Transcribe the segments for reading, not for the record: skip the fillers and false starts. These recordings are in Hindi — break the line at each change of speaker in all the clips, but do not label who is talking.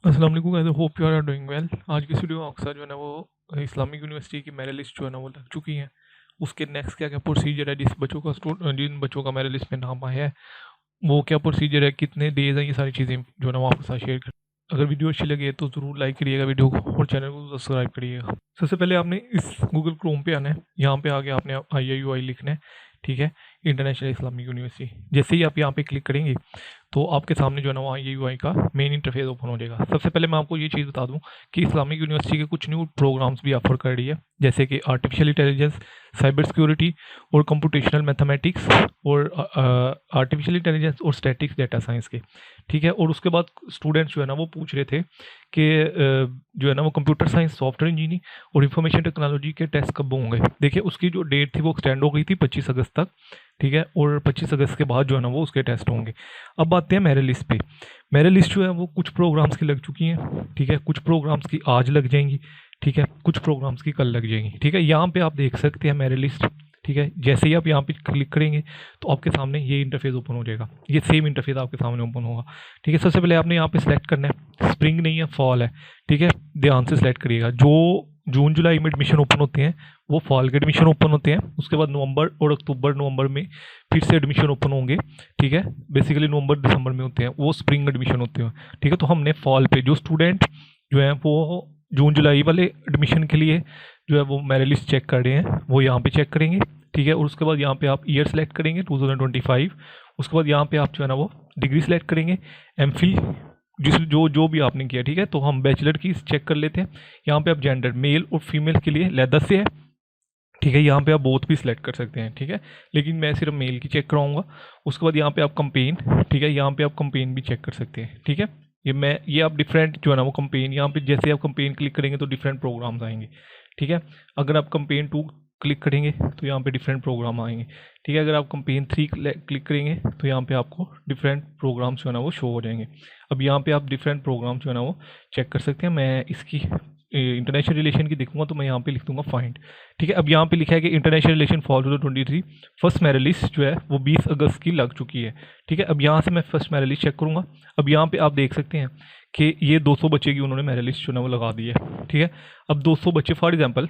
अस्सलाम वालेकुम guys, hope you are doing well. आज की इस वीडियो में आपके साथ जो है ना वो इस्लामिक यूनिवर्सिटी की मेरिट लिस्ट जो है ना वो लग चुकी है। उसके नेक्स्ट क्या क्या प्रोसीजर है, जिन बच्चों का मेरिट लिस्ट में नाम आया है वो क्या प्रोसीजर है, कितने डेज हैं, ये सारी चीज़ें जो है ना वो आपके साथ शेयर कर। अगर वीडियो अच्छी लगे तो ज़रूर लाइक करिएगा वीडियो को और चैनल को सब्सक्राइब करिएगा। सबसे पहले आपने इस गूगल क्रोम पे आना है, यहाँ पे आके आपने IIUI लिखना है, ठीक है, इंटरनेशनल इस्लामिक यूनिवर्सिटी। जैसे ही आप यहाँ पे क्लिक करेंगे तो आपके सामने जो है ना वो IIUI का मेन इंटरफेस ओपन हो जाएगा। सबसे पहले मैं आपको ये चीज़ बता दूं कि इस्लामिक यूनिवर्सिटी के कुछ न्यू प्रोग्राम्स भी ऑफर कर रही है, जैसे कि आर्टिफिशियल इंटेलिजेंस, साइबर सिक्योरिटी और कंप्यूटेशनल मैथमेटिक्स और आर्टिफिशियल इंटेलिजेंस और स्टैटिक्स डेटा साइंस के, ठीक है। और उसके बाद स्टूडेंट्स जो है ना वो पूछ रहे थे कि जो है ना वो कंप्यूटर साइंस, सॉफ्टवेयर इंजीनियरिंग और इंफॉर्मेशन टेक्नोलॉजी के टेस्ट कब होंगे। देखिए उसकी जो डेट थी वो एक्सटेंड हो गई थी 25 अगस्त तक, ठीक है, और 25 अगस्त के बाद जो है ना वो उसके टेस्ट होंगे। अब आते हैं मेरिट लिस्ट पे। मेरिट लिस्ट जो है वो कुछ प्रोग्राम्स की लग चुकी हैं, ठीक है, कुछ प्रोग्राम्स की आज लग जाएंगी, ठीक है, कुछ प्रोग्राम्स की कल लग जाएंगी, ठीक है। यहाँ पे आप देख सकते हैं मेरिट लिस्ट, ठीक है। जैसे ही आप यहाँ पे क्लिक करेंगे तो आपके सामने ये इंटरफेस ओपन हो जाएगा, ये सेम इंटरफेस आपके सामने ओपन होगा, ठीक है। सबसे पहले आपने यहाँ पे सिलेक्ट करना है, स्प्रिंग नहीं है फॉल है, ठीक है, ध्यान से सिलेक्ट करिएगा। जो जून जुलाई में एडमिशन ओपन होते हैं वो फॉल के एडमिशन ओपन होते हैं, उसके बाद नवंबर और अक्टूबर नवंबर में फिर से एडमिशन ओपन होंगे, ठीक है। बेसिकली नवंबर दिसंबर में होते हैं वो स्प्रिंग एडमिशन होते हैं, ठीक है। तो हमने फॉल पे जो स्टूडेंट जो है वो जून जुलाई वाले एडमिशन के लिए जो है वो मेरिट लिस्ट चेक कर रहे हैं वो यहाँ पे चेक करेंगे, ठीक है। और उसके बाद यहाँ पे आप ईयर सेलेक्ट करेंगे 2025। उसके बाद यहाँ पे आप जो है ना वो डिग्री सेलेक्ट करेंगे, एमफिल जिस जो जो भी आपने किया, ठीक है। तो हम बैचलर की चेक कर लेते हैं। यहाँ पे आप जेंडर मेल और फीमेल के लिए लेदर से है, ठीक है। यहाँ पे आप बोथ भी सिलेक्ट कर सकते हैं, ठीक है, लेकिन मैं सिर्फ मेल की चेक कराऊंगा। उसके बाद यहाँ पे आप कंपेन, ठीक है, यहाँ पे आप कंपेन भी चेक कर सकते हैं, ठीक है। ये आप डिफरेंट जो है ना वो कंपेन, यहाँ पे जैसे आप कंपेन क्लिक करेंगे तो डिफरेंट प्रोग्राम्स आएंगे, ठीक है। अगर आप कंपेन 2 क्लिक करेंगे तो यहाँ पे डिफरेंट प्रोग्राम आएंगे, ठीक है। अगर आप कंपेन 3 क्लिक करेंगे तो यहाँ पे आपको डिफरेंट प्रोग्राम्स जो है ना वो शो हो जाएंगे। अब यहाँ पे आप डिफरेंट प्रोग्राम्स जो है ना वो चेक कर सकते हैं। मैं इसकी इंटरनेशनल रिलेशन की देखूंगा तो मैं यहाँ पे लिख दूंगा फाइंड, ठीक है। अब यहाँ पे लिखा है कि international relation for 2023 first merit list जो है वो 20 अगस्त की लग चुकी है, ठीक है। अब यहाँ से मैं फर्स्ट मेरिट लिस्ट चेक करूँगा। अब यहाँ पे आप देख सकते हैं कि ये 200 बच्चे की उन्होंने मेरिट लिस्ट जो है वो लगा दी है, ठीक है। अब 200 बच्चे, फॉर एग्जाम्पल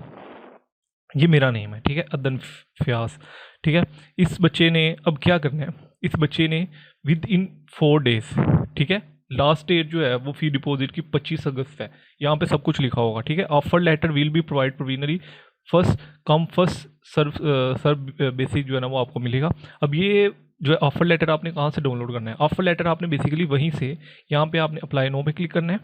ये मेरा नेम है, ठीक है, अदन फ्यास, ठीक है। इस बच्चे ने अब क्या करना है, इस बच्चे ने विद इन 4 डेज, ठीक है, लास्ट डेट जो है वो फी डिपॉजिट की 25 अगस्त है। यहाँ पे सब कुछ लिखा होगा, ठीक है। Offer letter will be provide provisionary first come first serve basic जो है ना वो आपको मिलेगा। अब ये जो है ऑफर लेटर आपने कहाँ से डाउनलोड करना है, ऑफर लेटर आपने बेसिकली वहीं से, यहाँ पे आपने अप्लाई नो पे क्लिक करना है,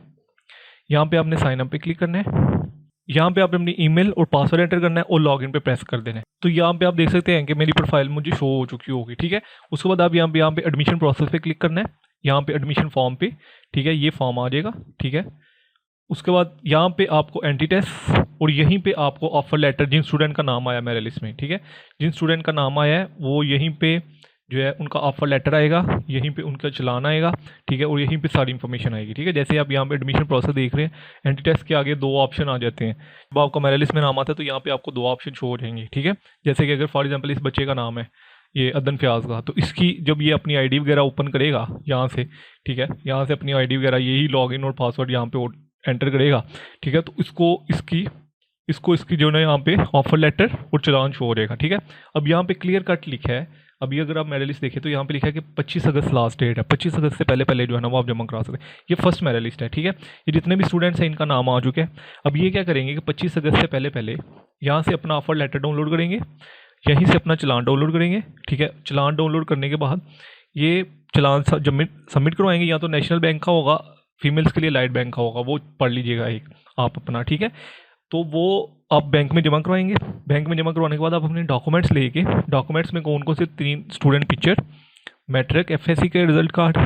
यहाँ पे आपने साइन अप पे क्लिक करना है, यहाँ पे आपने अपनी ईमेल और पासवर्ड एंटर करना है और लॉगिन पे प्रेस कर देना है। तो यहाँ पे आप देख सकते हैं कि मेरी प्रोफाइल मुझे शो हो चुकी होगी, ठीक है। उसके बाद आप यहाँ पे एडमिशन प्रोसेस पे क्लिक करना है, यहाँ पे एडमिशन फॉर्म पे, ठीक है, ये फॉर्म आ जाएगा, ठीक है। उसके बाद यहाँ पे आपको एंटी टेस्ट और यहीं पे आपको ऑफर लेटर, जिन स्टूडेंट का नाम आया मेरे लिस्ट में, ठीक है, जिन स्टूडेंट का नाम आया है वो यहीं पे जो है उनका ऑफर लेटर आएगा, यहीं पे उनका चलान आएगा, ठीक है, और यहीं पे सारी इन्फॉर्मेशन आएगी, ठीक है। जैसे आप यहाँ पे एडमिशन प्रोसेस देख रहे हैं, एंटी टेस्ट के आगे 2 ऑप्शन आ जाते हैं। जब आपका मेरे लिस्ट में नाम आता है तो यहाँ पे आपको 2 ऑप्शन शो हो जाएंगे, ठीक है। जैसे कि अगर फॉर एग्जाम्पल इस बच्चे का नाम है ये अदन फ्याज का, तो इसकी जब ये अपनी आईडी वगैरह ओपन करेगा यहाँ से, ठीक है, यहाँ से अपनी आईडी वगैरह यही लॉगिन और पासवर्ड यहाँ पे एंटर करेगा, ठीक है, तो इसकी जो है ना यहाँ पे ऑफर लेटर और चलान शो हो जाएगा, ठीक है। अब यहाँ पे क्लियर कट लिखा है, अभी अगर आप मेरिट लिस्ट देखें तो यहाँ पे लिखा है कि 25 अगस्त लास्ट डेट है, 25 अगस्त से पहले पहले जो है ना वो आप जमा करा सकते हैं। ये फर्स्ट मेरिट लिस्ट है, ठीक है, ये जितने भी स्टूडेंट्स हैं इनका नाम आ चुके हैं। अब ये क्या करेंगे कि 25 अगस्त से पहले पहले यहाँ से अपना ऑफर लेटर डाउनलोड करेंगे, यहीं से अपना चलान डाउनलोड करेंगे, ठीक है। चलान डाउनलोड करने के बाद ये चलान सबमिट करवाएंगे, या तो नेशनल बैंक का होगा, फीमेल्स के लिए लाइट बैंक का होगा, वो पढ़ लीजिएगा एक आप अपना, ठीक है। तो वो आप बैंक में जमा करवाएंगे। बैंक में जमा करवाने के बाद आप अपने डॉक्यूमेंट्स लेके, डॉक्यूमेंट्स में कौन कौन से 3 स्टूडेंट पिक्चर, मैट्रिक एफएससी के रिजल्ट कार्ड,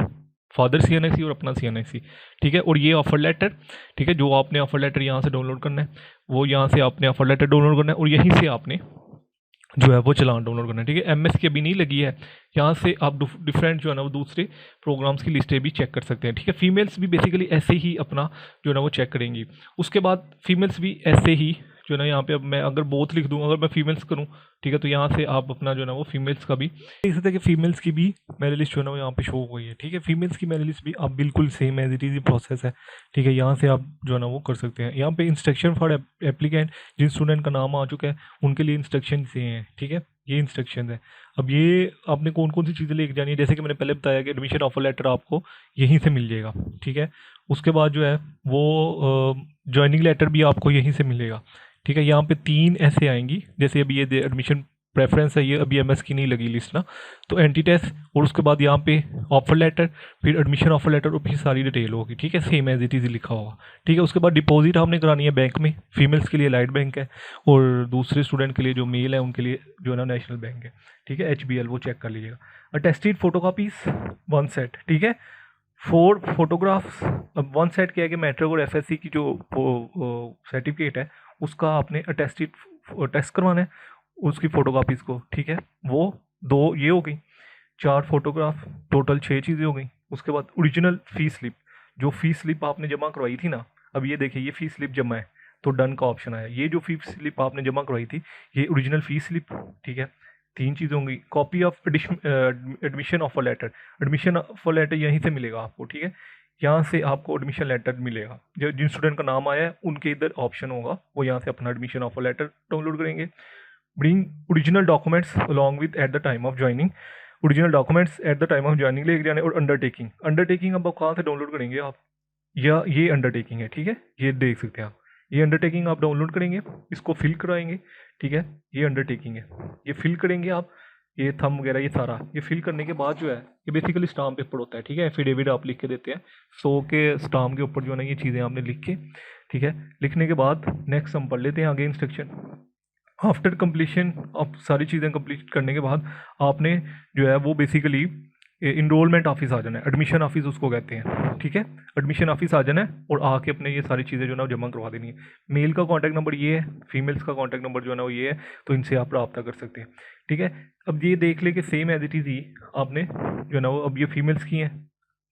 फादर सीएनआईसी और अपना सीएनआईसी, ठीक है, और ये ऑफर लेटर, ठीक है, जो आपने ऑफर लेटर यहाँ से डाउनलोड करना है वो यहाँ से आपने ऑफर लेटर डाउनलोड करना है और यहीं से आपने जो है वो चलान डाउनलोड करना है, ठीक है। एमएस की अभी नहीं लगी है, यहाँ से आप डिफरेंट जो है ना वो दूसरे प्रोग्राम्स की लिस्टें भी चेक कर सकते हैं, ठीक है। फीमेल्स भी बेसिकली ऐसे ही अपना जो है ना वो चेक करेंगी। उसके बाद फीमेल्स भी ऐसे ही जो है ना यहाँ पे, अब मैं अगर बोथ लिख दूँ, अगर मैं फीमेल्स करूँ ठीक है। तो यहाँ से आप अपना जो है ना वो फीमेल्स का भी देख सकते हैं कि फीमेल्स की भी मेरिट लिस्ट जो है ना वो यहाँ पे शो हो गई है। ठीक है, फीमेल्स की मेरिट लिस्ट भी आप बिल्कुल same as it is process है। ठीक है, यहाँ से आप जो है ना वो कर सकते हैं। यहाँ पे इंस्ट्रक्शन फॉर एप्लीकेंट, जिन स्टूडेंट का नाम आ चुका है उनके लिए इंस्ट्रक्शन से हैं। ठीक है, ये इंस्ट्रक्शन है। अब ये आपने कौन कौन सी चीज़ें लेके जानी है, जैसे कि मैंने पहले बताया कि एडमिशन ऑफर लेटर आपको यहीं से मिल जाएगा। ठीक है, उसके बाद जो है वो ज्वाइनिंग लेटर भी आपको यहीं से मिलेगा। ठीक है, यहाँ पे 3 ऐसे आएंगी, जैसे अभी ये एडमिशन प्रेफरेंस है, ये अभी एमएस की नहीं लगी लिस्ट ना, तो एंटी टेस्ट और उसके बाद यहाँ पे ऑफर लेटर, फिर एडमिशन ऑफर लेटर और फिर सारी डिटेल होगी। ठीक है, सेम एज इट इज़ लिखा होगा। ठीक है, उसके बाद डिपॉजिट हमने करानी है बैंक में, फीमेल्स के लिए लाइट बैंक है और दूसरे स्टूडेंट के लिए जो मेल है उनके लिए जो है ना नेशनल बैंक है। ठीक है, HBL वो चेक कर लीजिएगा। Attested photocopies 1 set. ठीक है, 4 फोटोग्राफ्स। अब 1 सेट क्या है कि मैट्रिक और FSC की जो सर्टिफिकेट है उसका आपने अटेस्टेड टेस्ट करवाना है, उसकी फ़ोटोकॉपीज़ को। ठीक है, वो 2 ये हो गई, 4 फोटोग्राफ, टोटल 6 चीज़ें हो गई। उसके बाद ओरिजिनल फ़ी स्लिप, जो फ़ी स्लिप आपने जमा करवाई थी ना, अब ये देखिए ये फ़ी स्लिप जमा है तो डन का ऑप्शन आया। ये जो फ़ी स्लिप आपने जमा करवाई थी ये ओरिजिनल फ़ी स्लिप। ठीक है, 3 चीज़ें होंगी। Copy of admission offer letter, admission offer letter यहीं से मिलेगा आपको। ठीक है, यहाँ से आपको एडमिशन लेटर मिलेगा, जो जिन स्टूडेंट का नाम आया है उनके इधर ऑप्शन होगा, वो यहाँ से अपना एडमिशन ऑफर लेटर डाउनलोड करेंगे। Bring original documents along with at the time of joining, original documents at the time of joining लेके जाने। और अंडरटेकिंग, अंडरटेकिंग अब कहाँ से डाउनलोड करेंगे आप, या ये अंडरटेकिंग है। ठीक है, ये देख सकते हैं आप, ये अंडरटेकिंग आप डाउनलोड करेंगे, इसको फिल कराएंगे। ठीक है, ये अंडरटेकिंग है, ये फिल करेंगे आप, ये थंब वगैरह ये सारा, ये फिल करने के बाद जो है ये बेसिकली स्टाम्प पेपर होता है। ठीक है, एफिडेविट आप लिख के देते हैं 100 के स्टाम्प के ऊपर जो है ना ये चीज़ें आपने लिख के। ठीक है, लिखने के बाद नेक्स्ट हम पढ़ लेते हैं आगे इंस्ट्रक्शन। आफ्टर कंप्लीशन आप सारी चीज़ें कंप्लीट करने के बाद आपने जो है वो बेसिकली इनरोलमेंट ऑफिस आ जाना है, एडमिशन ऑफिस उसको कहते हैं। ठीक है, एडमिशन ऑफिस आ जाना है और आके अपने ये सारी चीज़ें जो है ना जमा करवा देनी है। मेल का कॉन्टैक्ट नंबर ये है, फीमेल्स का कॉन्टैक्ट नंबर जो है ना वो ये है, तो इनसे आप रब्ता कर सकते हैं। ठीक है, अब ये देख ले कि सेम एज इट इज़ ही आपने जो है ना वो, अब ये फीमेल्स की हैं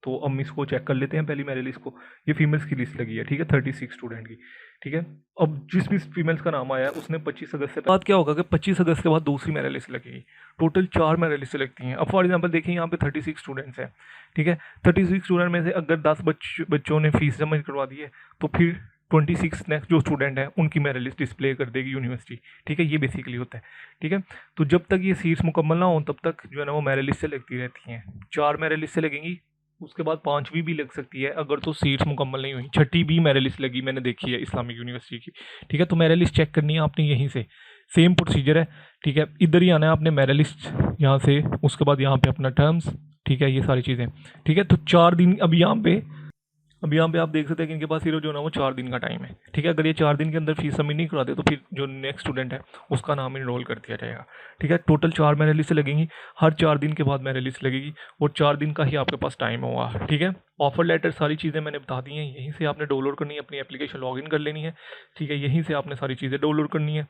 तो हम इसको चेक कर लेते हैं पहली मेरे लिस्ट को। ये फीमेल्स की लिस्ट लगी है। ठीक है, 36 स्टूडेंट की। ठीक है, अब जिस भी फीमेल्स का नाम आया है उसने 25 अगस्त से बाद क्या होगा कि 25 अगस्त के बाद दूसरी मेरिट लिस्ट लगेगी। टोटल 4 मेरिट लिस्ट लगती हैं। अब फॉर एग्जांपल देखिए यहाँ पे 36 स्टूडेंट्स हैं। ठीक है, 36 स्टूडेंट में से अगर 10 बच्चों ने फीस जमा करवा दी है तो फिर 26 नेक्स्ट जो स्टूडेंट है उनकी मेरिट लिस्ट डिस्प्ले कर देगी यूनिवर्सिटी। ठीक है, ये बेसिकली होता है। ठीक है, तो जब तक ये सीट्स मुकम्मल ना हो तब तक जो है ना वो मेरिट लिस्ट से लगती रहती हैं। 4 मेरिट लिस्ट से लगेंगी, उसके बाद 5वीं भी लग सकती है अगर तो सीट्स मुकम्मल नहीं हुई। 6ठी भी मेरिट लिस्ट लगी, मैंने देखी है इस्लामिक यूनिवर्सिटी की। ठीक है, तो मेरिट लिस्ट चेक करनी है आपने यहीं से, सेम प्रोसीजर है। ठीक है, इधर ही आना है आपने मेरिट लिस्ट यहाँ से, उसके बाद यहाँ पे अपना टर्म्स। ठीक है, ये सारी चीज़ें। ठीक है, तो 4 दिन अब यहाँ पे आप देख सकते हैं कि इनके पास सिर्फ जो ना वो 4 दिन का टाइम है। ठीक है, अगर ये 4 दिन के अंदर फीस सबमिट नहीं कराते तो फिर जो नेक्स्ट स्टूडेंट है उसका नाम इनरोल कर दिया जाएगा। ठीक है, टोटल 4 मेरिट लिस्ट लगेंगी, हर 4 दिन के बाद मेरिट लिस्ट लगेगी और 4 दिन का ही आपके पास टाइम होगा। ठीक है, ऑफर लेटर सारी चीज़ें मैंने बता दी हैं, यहीं से आपने डाउनलोड करनी है, अपनी एप्लीकेशन लॉगिन कर लेनी है। ठीक है, यहीं से आपने सारी चीज़ें डाउनलोड करनी है।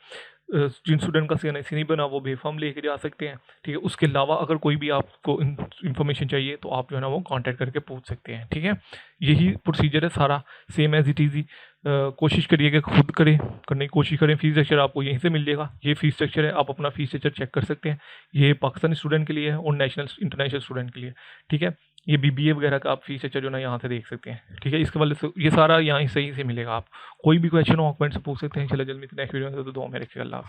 जिन स्टूडेंट का CNIC नहीं बना वो बेफॉर्म लेके जा सकते हैं। ठीक है, उसके अलावा अगर कोई भी आपको इन्फॉर्मेशन चाहिए तो आप जो है ना वो कांटेक्ट करके पूछ सकते हैं। ठीक है, यही प्रोसीजर है सारा, सेम एज इट इज़ ही। कोशिश करिएगा खुद करने की कोशिश करें। फीस स्ट्रक्चर आपको यहीं से मिल जाएगा, ये फीस स्ट्रक्चर है, आप अपना फीस स्ट्रक्चर चेक कर सकते हैं। ये पाकिस्तानी स्टूडेंट के लिए है और नेशनल इंटरनेशनल स्टूडेंट के लिए। ठीक है, ये BBA वगैरह का आप फीस स्ट्रक्चर जो ना यहाँ से देख सकते हैं। ठीक है, इसके वाले से ये सारा यहाँ सही से मिलेगा। आप कोई भी क्वेश्चन हो कमेंट से पूछ सकते हैं। चलो जल्दी नेक्स्ट वीडियो में तो दुआ में रखिएगा। अल्लाह हाफ़िज़।